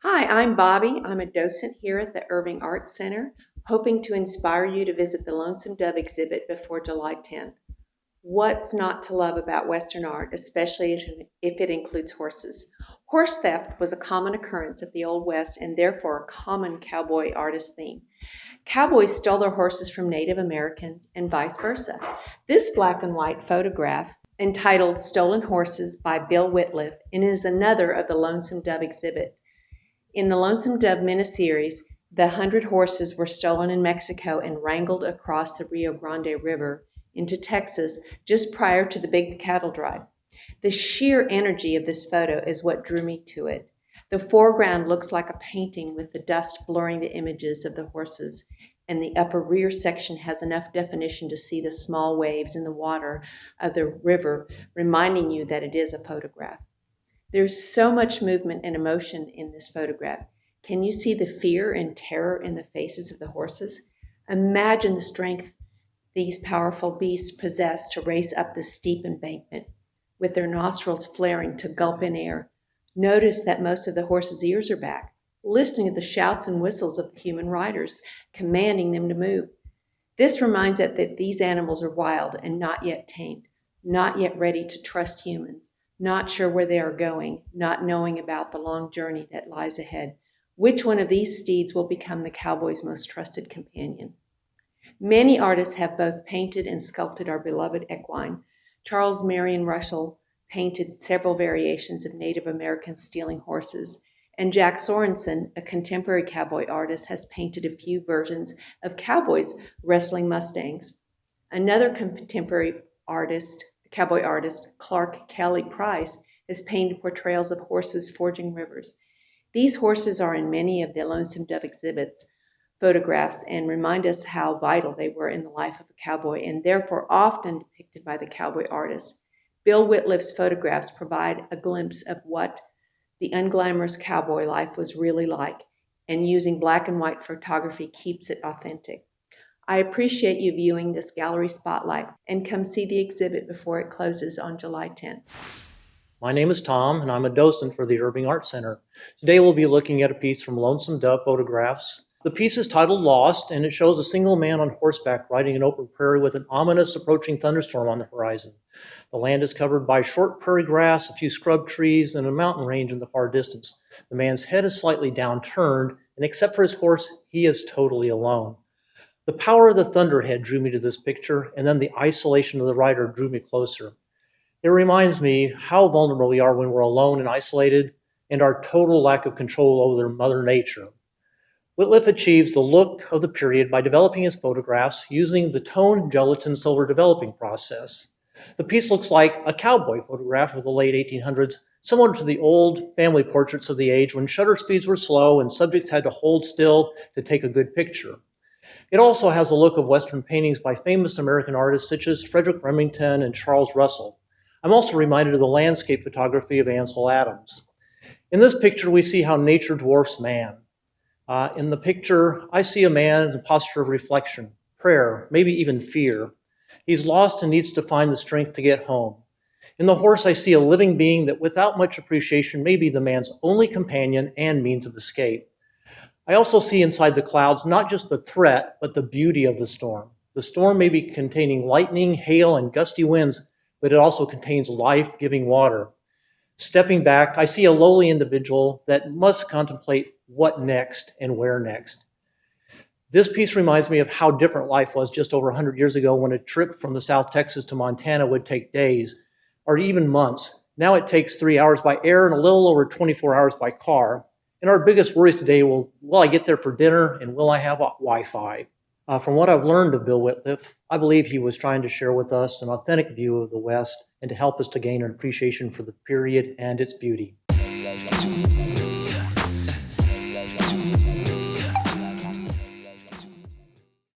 Hi, I'm Bobbie. I'm a docent here at the Irving Art Center, hoping to inspire you to visit the Lonesome Dove exhibit before July 10th. What's not to love about Western art, especially if it includes horses? Horse theft was a common occurrence at the Old West and therefore a common cowboy artist theme. Cowboys stole their horses from Native Americans and vice versa. This black and white photograph, entitled Stolen Horses by Bill Wittliff, is another of the Lonesome Dove exhibit. In the Lonesome Dove miniseries, the 100 horses were stolen in Mexico and wrangled across the Rio Grande River into Texas just prior to the big cattle drive. The sheer energy of this photo is what drew me to it. The foreground looks like a painting with the dust blurring the images of the horses, and the upper rear section has enough definition to see the small waves in the water of the river, reminding you that it is a photograph. There's so much movement and emotion in this photograph. Can you see the fear and terror in the faces of the horses? Imagine the strength these powerful beasts possess to race up the steep embankment, with their nostrils flaring to gulp in air. Notice that most of the horses' ears are back, listening to the shouts and whistles of the human riders, commanding them to move. This reminds us that these animals are wild and not yet tamed, not yet ready to trust humans, not sure where they are going, not knowing about the long journey that lies ahead. Which one of these steeds will become the cowboy's most trusted companion? Many artists have both painted and sculpted our beloved equine. Charles Marion Russell painted several variations of Native Americans stealing horses, and Jack Sorensen, a contemporary cowboy artist, has painted a few versions of cowboys wrestling mustangs. Another contemporary cowboy artist, Clark Kelly Price, has painted portrayals of horses forging rivers. These horses are in many of the Lonesome Dove exhibits photographs and remind us how vital they were in the life of a cowboy and therefore often depicted by the cowboy artist. Bill Wittliff's photographs provide a glimpse of what the unglamorous cowboy life was really like, and using black and white photography keeps it authentic. I appreciate you viewing this gallery spotlight, and come see the exhibit before it closes on July 10th. My name is Tom, and I'm a docent for the Irving Art Center. Today we'll be looking at a piece from Lonesome Dove Photographs. The piece is titled Lost, and it shows a single man on horseback riding an open prairie with an ominous approaching thunderstorm on the horizon. The land is covered by short prairie grass, a few scrub trees, and a mountain range in the far distance. The man's head is slightly downturned, and except for his horse, he is totally alone. The power of the thunderhead drew me to this picture, and then the isolation of the rider drew me closer. It reminds me how vulnerable we are when we're alone and isolated, and our total lack of control over Mother Nature. Wittliff achieves the look of the period by developing his photographs using the toned gelatin silver developing process. The piece looks like a cowboy photograph of the late 1800s, similar to the old family portraits of the age when shutter speeds were slow and subjects had to hold still to take a good picture. It also has a look of Western paintings by famous American artists such as Frederick Remington and Charles Russell. I'm also reminded of the landscape photography of Ansel Adams. In this picture, we see how nature dwarfs man. In the picture, I see a man in a posture of reflection, prayer, maybe even fear. He's lost and needs to find the strength to get home. In the horse, I see a living being that without much appreciation may be the man's only companion and means of escape. I also see inside the clouds not just the threat, but the beauty of the storm. The storm may be containing lightning, hail, and gusty winds, but it also contains life-giving water. Stepping back, I see a lowly individual that must contemplate what next and where next. This piece reminds me of how different life was just over 100 years ago when a trip from the South Texas to Montana would take days or even months. Now it takes 3 hours by air and a little over 24 hours by car. And our biggest worries today will I get there for dinner and will I have Wi-Fi? From what I've learned of Bill Wittliff, I believe he was trying to share with us an authentic view of the West and to help us to gain an appreciation for the period and its beauty.